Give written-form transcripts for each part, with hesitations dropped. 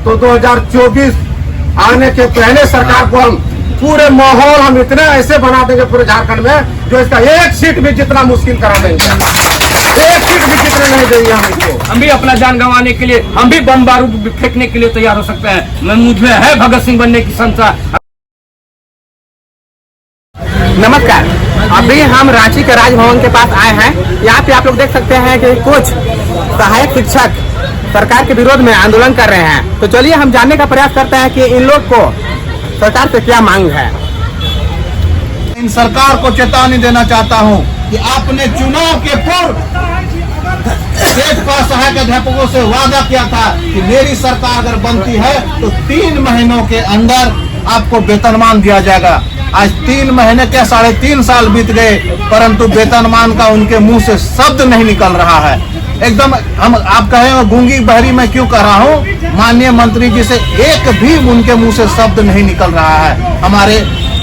तो 2024 आने के पहले सरकार को हम पूरे माहौल हम इतने ऐसे बना देंगे पूरे झारखंड में, जो इसका एक सीट भी जितना मुश्किल करा देंगे, एक सीट भी जितने नहीं देंगे हम इसको। हम भी अपना जान गंवाने के लिए, हम भी बम बारूद फेंकने के लिए तैयार हो सकते हैं। मुझे है भगत सिंह बनने की क्षमता। नमस्कार, अभी हम रांची के राजभवन के पास आए हैं। यहाँ पे आप लोग देख सकते हैं कि कुछ सहायक शिक्षक सरकार के विरोध में आंदोलन कर रहे हैं। तो चलिए हम जानने का प्रयास करते हैं कि इन लोग को सरकार से क्या मांग है। इन सरकार को चेतावनी देना चाहता हूं कि आपने चुनाव के पूर्व स्टेट पास सहायक अध्यापकों से वादा किया था कि मेरी सरकार अगर बनती है तो 3 महीनों के अंदर आपको वेतनमान दिया जाएगा। आज 3 महीने क्या 3.5 साल बीत गए, परंतु वेतनमान का उनके मुंह से शब्द नहीं निकल रहा है। एकदम हम आप कहें गूंगी बहरी मैं क्यों कह रहा हूं, माननीय मंत्री जी से एक भी उनके मुंह से शब्द नहीं निकल रहा है। हमारे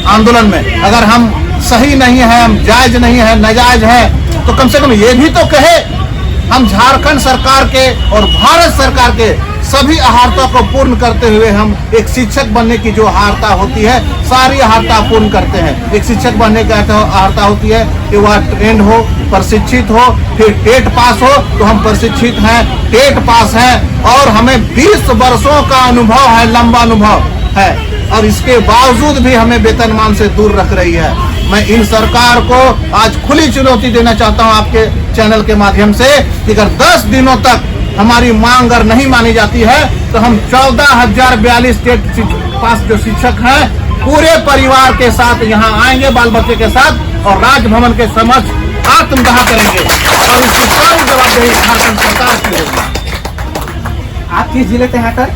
आंदोलन में अगर हम सही नहीं है, हम जायज नहीं है, नाजायज है, तो कम से कम ये भी तो कहे। हम झारखंड सरकार के और भारत सरकार के सभी अहार्ता को पूर्ण करते हुए हम एक शिक्षक बनने की जो अहार्ता होती है, सारी अहार्ता पूर्ण करते हैं। एक शिक्षक बनने की अहार्ता होती है कि वह ट्रेंड हो, प्रशिक्षित हो, फिर टेट पास हो। तो हम प्रशिक्षित हैं, टेट पास हैं और हमें 20 वर्षों का अनुभव है, लंबा अनुभव है, और इसके बावजूद भी हमें वेतनमान से दूर रख रही है। मैं इन सरकार को आज खुली चुनौती देना चाहता हूं आपके चैनल के माध्यम से कि अगर 10 दिनों तक हमारी मांग अगर नहीं मानी जाती है तो हम 14,042 स्टेट पास जो शिक्षक हैं पूरे परिवार के साथ यहाँ आएंगे, बाल बच्चे के साथ, और राजभवन के समक्ष आत्मदाह करेंगे और इसकी सारी जवाबदेही झारखंड सरकार की होगी। आप किस जिले से हैं सर?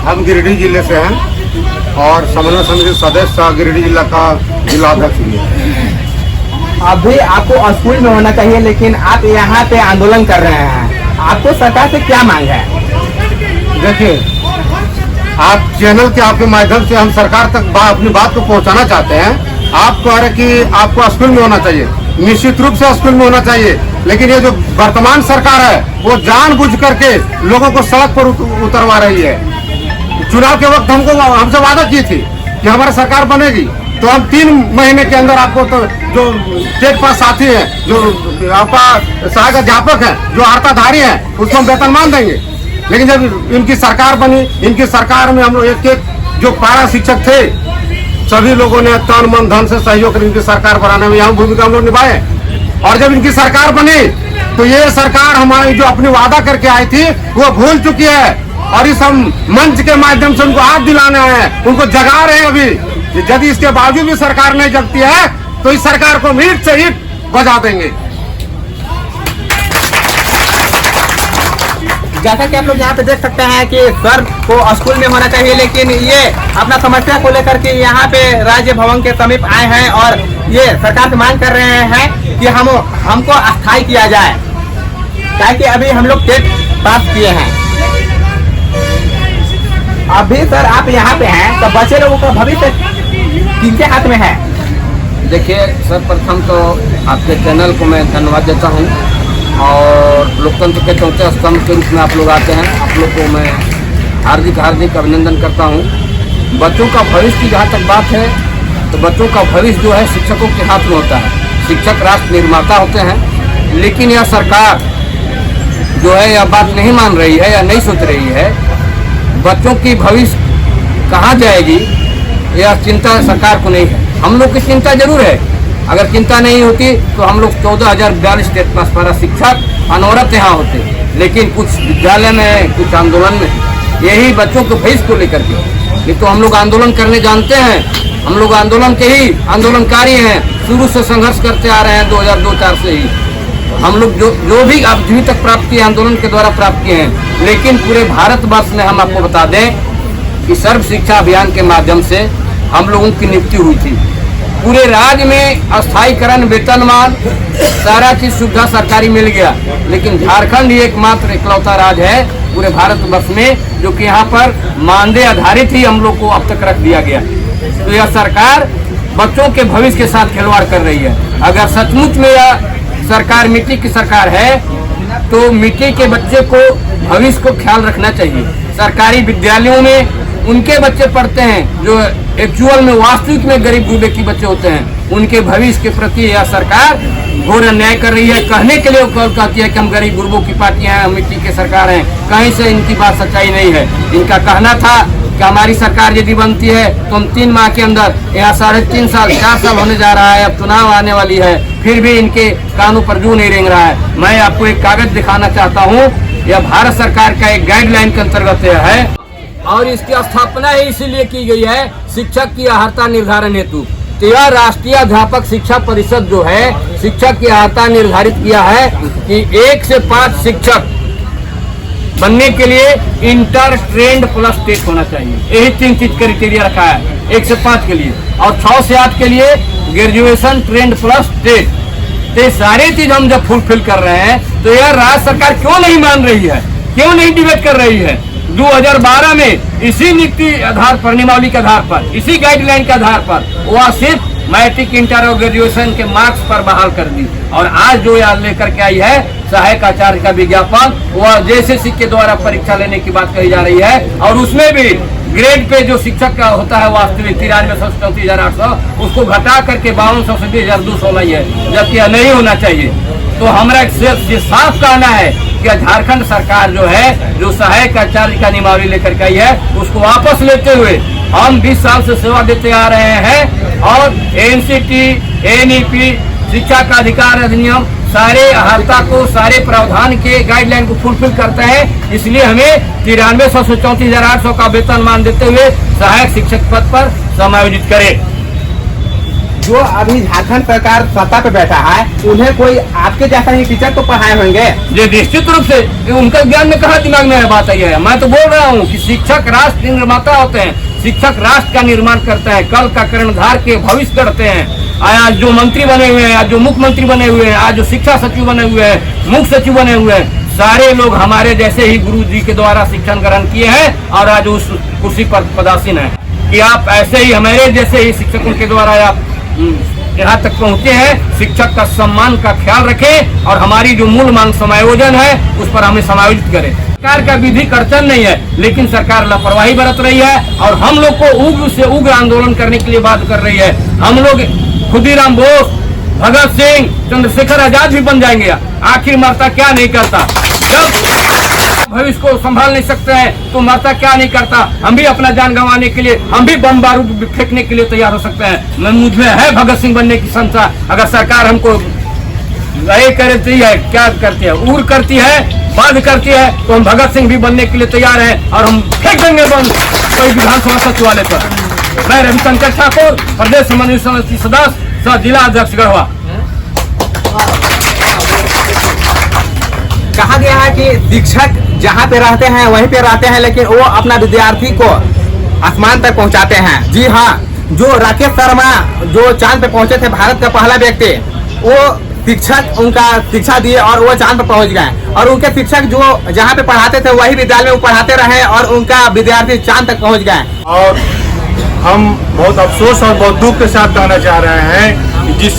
हम गिरिडीह जिले से हैं और समन्वय समिति सदस्य गिरिडीह जिला का जिलाध्यक्ष भी है। अभी आपको स्कूल में होना चाहिए, लेकिन आप यहाँ पे आंदोलन कर रहे हैं। आपको सरकार से क्या मांग है? देखिए, आप चैनल के आपके माध्यम से हम सरकार तक अपनी बात को पहुंचाना चाहते हैं। आप कह रहे कि आपको स्कूल में होना चाहिए, निश्चित रूप से स्कूल में होना चाहिए, लेकिन ये जो वर्तमान सरकार है वो जानबूझ करके लोगों को सड़क पर उतरवा रही है। चुनाव के वक्त हमसे वादा की थी कि हमारी सरकार बनेगी तो हम 3 महीने के अंदर आपको तो जो स्टेट पास साथी है, जो आपका सहायक अध्यापक है, जो अर्हताधारी है, उसको हम वेतनमान देंगे। लेकिन जब इनकी सरकार बनी, इनकी सरकार में हम लोग एक जो पारा शिक्षक थे, सभी लोगों ने तन मन धन से सहयोग कर इनकी सरकार बनाने में यहाँ भूमिका हम लोग निभाए। और जब इनकी सरकार बनी तो ये सरकार हमारी जो अपनी वादा करके आई थी वो भूल चुकी है, और इस हम मंच के माध्यम से उनको हाथ दिलाने हैं, उनको जगा रहे हैं। अभी यदि इसके बावजूद भी सरकार नहीं जगती है तो इस सरकार को ईंट से ईंट बजा देंगे। जैसा कि आप लोग यहाँ पे देख सकते हैं कि सर को स्कूल में होना चाहिए, लेकिन ये अपना समस्या को लेकर के यहाँ पे राज्य भवन के समीप आए हैं और ये सरकार से मांग कर रहे हैं कि हमको अस्थायी किया जाए, ताकि अभी हम लोग टेट पास किए हैं। अभी सर आप यहाँ पे हैं तो बच्चे लोगों का भविष्य किनके हाथ में है? देखिए, सर्वप्रथम तो आपके चैनल को मैं धन्यवाद देता हूं, और लोकतंत्र के चौथे स्तंभ के रूप में आप लोग आते हैं। आप लोग को मैं हार्दिक अभिनंदन करता हूं। बच्चों का भविष्य की जहाँ तक बात है तो बच्चों का भविष्य जो है शिक्षकों के हाथ में होता है। शिक्षक राष्ट्र निर्माता होते हैं, लेकिन यह सरकार जो है यह बात नहीं मान रही है या नहीं सोच रही है। बच्चों की भविष्य कहाँ जाएगी यह चिंता सरकार को नहीं है। हम लोग की चिंता जरूर है। अगर चिंता नहीं होती तो हम लोग 14,042 स्टेट पास पारा शिक्षक अनवरत यहाँ होते, लेकिन कुछ विद्यालय में, कुछ आंदोलन में यही बच्चों के भविष्य को लेकर के। नहीं तो हम लोग आंदोलन करने जानते हैं, हम लोग आंदोलन के ही आंदोलनकारी हैं, शुरू से संघर्ष करते आ रहे हैं 2002-04 से ही। हम लोग जो भी अभी तक प्राप्त किए आंदोलन के द्वारा प्राप्त किए हैं। लेकिन पूरे भारतवर्ष में हम आपको बता दें कि सर्व शिक्षा अभियान के माध्यम से हम लोगों की नियुक्ति हुई थी। पूरे राज्य में अस्थायीकरण, वेतनमान, सारा चीज सुविधा सरकारी मिल गया, लेकिन झारखंड ही एकमात्र इकलौता राज्य है पूरे भारतवर्ष में जो कि यहाँ पर मानदेय आधारित ही हम लोग को अब तक रख दिया गया। तो यह सरकार बच्चों के भविष्य के साथ खिलवाड़ कर रही है। अगर सचमुच में यह सरकार मिट्टी की सरकार है तो मिट्टी के बच्चे को भविष्य को ख्याल रखना चाहिए। सरकारी विद्यालयों में उनके बच्चे पढ़ते हैं जो एक्चुअल में वास्तविक में गरीब गुरबे की बच्चे होते हैं, उनके भविष्य के प्रति यह सरकार घोर अन्याय कर रही है। कहने के लिए वो कहती है कि हम गरीब गुरबों की पार्टियां हैं, हम मिट्टी के सरकार हैं, कहीं से इनकी बात सच्चाई नहीं है। इनका कहना था कि हमारी सरकार यदि बनती है तो हम 3 माह के अंदर, यहाँ 3.5 साल 4 साल होने जा रहा है, अब चुनाव आने वाली है, फिर भी इनके कानों पर जू नहीं रेंग रहा है। मैं आपको एक कागज दिखाना चाहता हूँ, यह भारत सरकार का एक गाइडलाइन के अंतर्गत है और इसकी स्थापना ही इसीलिए की गई है शिक्षक की अर्हता निर्धारण हेतु। तो यह राष्ट्रीय अध्यापक शिक्षा परिषद जो है शिक्षक की अर्हता निर्धारित किया है कि 1 से 5 शिक्षक बनने के लिए इंटर ट्रेंड प्लस टेट होना चाहिए। यही 3 चीज क्राइटेरिया रखा है 1 से 5 के लिए, और 6 से 8 के लिए ग्रेजुएशन ट्रेंड प्लस टेट। तो सारे चीज हम जब फुलफिल कर रहे हैं तो यह राज्य सरकार क्यों नहीं मान रही है, क्यों नहीं डिबेट कर रही है। 2012 में इसी नीति आधार पर, नियमावली के आधार पर, इसी गाइडलाइन के आधार पर वह सिर्फ मैट्रिक, इंटर और ग्रेजुएशन के मार्क्स पर बहाल कर दी। और आज जो याद लेकर के आई है सहायक आचार्य का विज्ञापन, वह JSSC के द्वारा परीक्षा लेने की बात कही जा रही है, और उसमें भी ग्रेड पे जो शिक्षक का होता है वास्तविक 9300 से 34,800, उसको घटा करके 5200 से 20,200 ही है, जबकि यह नहीं होना चाहिए। तो हमारा एक साफ कहना है कि झारखंड सरकार जो है, जो सहायक आचार्य का नियमावली लेकर के आई है, उसको वापस लेते हुए हम 20 साल से सेवा देते आ रहे हैं और NCT, NEP, शिक्षा का अधिकार अधिनियम सारे अर्हता को, सारे प्रावधान के गाइडलाइन को फुलफिल करते हैं। इसलिए हमें 9300 से 34,800 का वेतनमान देते हुए सहायक शिक्षक पद पर समायोजित करें। जो अभी झारखंड सरकार सत्ता पे बैठा है, उन्हें कोई आपके जैसा ही टीचर तो पढ़ाए होंगे। ये निश्चित रूप से उनका ज्ञान में कहा दिमाग में बात आई है। मैं तो बोल रहा हूँ कि शिक्षक राष्ट्र निर्माता होते हैं, शिक्षक राष्ट्र का निर्माण करते हैं, कल का कर्णधार के भविष्य करते हैं। आज जो मंत्री बने हुए हैं, आज जो मुख्यमंत्री बने हुए हैं, आज जो शिक्षा सचिव बने हुए हैं, मुख्य सचिव बने हुए हैं, सारे लोग हमारे जैसे ही गुरु जी के द्वारा शिक्षण ग्रहण किए हैं और आज उस कुर्सी पर पदासीन है। कि आप ऐसे ही हमारे जैसे ही शिक्षकों के द्वारा आप यहाँ तक पहुँचे हैं। शिक्षक का सम्मान का ख्याल रखें और हमारी जो मूल मांग समायोजन है उस पर हमें समायोजित करें। सरकार का विधि कर्तन नहीं है, लेकिन सरकार लापरवाही बरत रही है और हम लोग को उग्र से उग्र आंदोलन करने के लिए बाध्य कर रही है। हम लोग खुदीराम बोस, भगत सिंह, चंद्रशेखर आजाद भी बन जाएंगे। आखिर मरता क्या नहीं करता, जब भविष्य को संभाल नहीं सकते हैं तो मरता क्या नहीं करता। हम भी अपना जान गंवाने के लिए, हम भी बम बारूद फेंकने के लिए तैयार हो सकते हैं। मुझे है भगत सिंह बनने की क्षमता। अगर सरकार हमको करती है, क्या करती है, उग्र करती है, बाध्य करती है, तो हम भगत सिंह भी बनने के लिए तैयार हैं और हम फेंक देंगे बम कोई विधानसभा सचिवालय पर। मैं रविशंकर ठाकुर, प्रदेश समन्वय समिति सदस्य, सह जिला अध्यक्ष गढ़वा। कहा गया है कि शिक्षक जहाँ पे रहते हैं वहीं पे रहते हैं, लेकिन वो अपना विद्यार्थी को आसमान तक पहुँचाते हैं। जी हाँ, जो राकेश शर्मा जो चांद पे पहुँचे थे, भारत का पहला व्यक्ति, वो शिक्षक उनका शिक्षा दिए और वो चांद पर पहुँच गए। और उनके शिक्षक जो जहाँ पे पढ़ाते थे वही विद्यालय में वो पढ़ाते रहे और उनका विद्यार्थी चांद तक पहुँच गए। और हम बहुत अफसोस और बहुत दुख के साथ कहना चाह रहे हैं कि जिस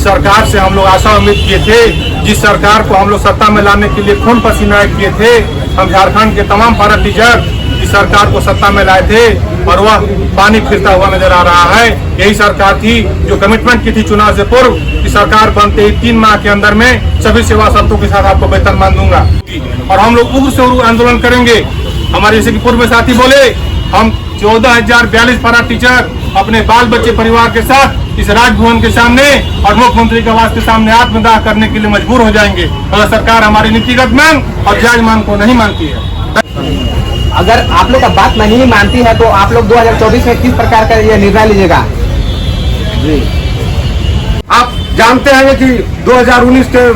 सरकार से हम लोग आशा उम्मीद किए थे, जिस सरकार को हम लोग सत्ता में लाने के लिए खून पसीना किए थे, हम झारखंड के तमाम पारा टीचर इस सरकार को सत्ता में लाए थे और वह पानी फिरता हुआ नजर आ रहा है। यही सरकार थी जो कमिटमेंट की थी चुनाव से पूर्व कि सरकार बनते ही 3 माह के अंदर में सभी सेवा शर्तों के साथ आपको वेतनमान दूंगा। और हम लोग उग्र से उग्र आंदोलन करेंगे। हमारे जैसे कि पूर्व में साथी बोले, हम 14,042 पारा टीचर अपने बाल बच्चे परिवार के साथ इस राजभवन के सामने और मुख्यमंत्री के आवास के सामने आत्मदाह करने के लिए मजबूर हो जाएंगे अगर सरकार हमारी नीतिगत मांग और जायज मांग को नहीं मानती है। अगर आप लोग का बात नहीं मानती है तो आप लोग 2024 में किस प्रकार का ये निर्णय लीजिएगा? जी, आप जानते हैं कि 2019 के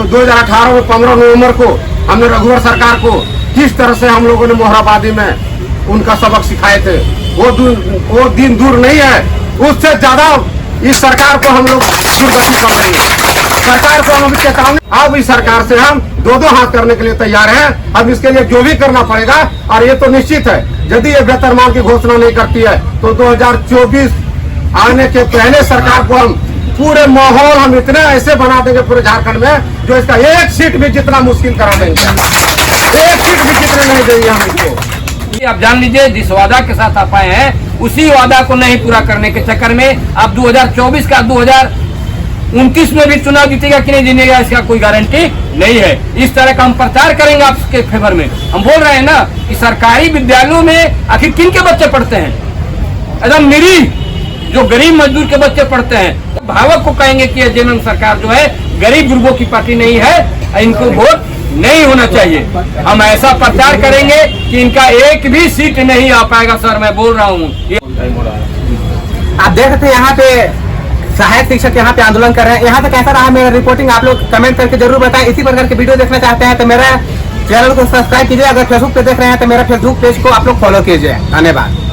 2018 में 15 नवंबर को हमने रघुवर सरकार को किस तरह से हम लोगों ने मोहराबादी में उनका सबक सिखाए थे। वो दिन दूर नहीं है, उससे ज्यादा इस सरकार को हम लोग दुर्गति समझेंगे। सरकार को हम चेतावनी, अब इस सरकार से हम दो हाथ करने के लिए तैयार हैं। अब इसके लिए जो भी करना पड़ेगा, और ये तो निश्चित है यदि ये वेतनमान की घोषणा नहीं करती है तो 2024 आने के पहले सरकार को हम पूरे माहौल हम इतने ऐसे बना देंगे पूरे झारखंड में जो इसका एक सीट भी जितना मुश्किल करा देंगे। एक सीट भी जीतने नहीं देंगे हम इसको। आप जान लीजिए, जिस वादा के साथ आप आए हैं उसी वादा को नहीं पूरा करने के चक्कर में आप 2024 का 2029 में भी चुनाव जीतेगा कि नहीं जीतेगा इसका कोई गारंटी नहीं है। इस तरह का हम प्रचार करेंगे आपके फेवर में। हम बोल रहे हैं ना कि सरकारी विद्यालयों में आखिर किन के बच्चे पढ़ते हैं? एकदम निरीह जो गरीब मजदूर के बच्चे पढ़ते हैं। भावक को कहेंगे कि जेएमएम सरकार जो है गरीब गुरबों की पार्टी नहीं है, इनको वोट नहीं होना चाहिए। हम ऐसा प्रचार करेंगे कि इनका एक भी सीट नहीं आ पाएगा। सर मैं बोल रहा हूँ। आप देख सकते हैं यहाँ पे सहायक शिक्षक यहाँ पे आंदोलन कर रहे हैं। यहाँ से कैसा रहा मेरा रिपोर्टिंग आप लोग कमेंट करके जरूर बताएं। इसी प्रकार के वीडियो देखना चाहते हैं तो मेरा चैनल को सब्सक्राइब कीजिए। अगर फेसबुक पे देख रहे हैं तो मेरा फेसबुक पेज को आप लोग फॉलो कीजिए। धन्यवाद।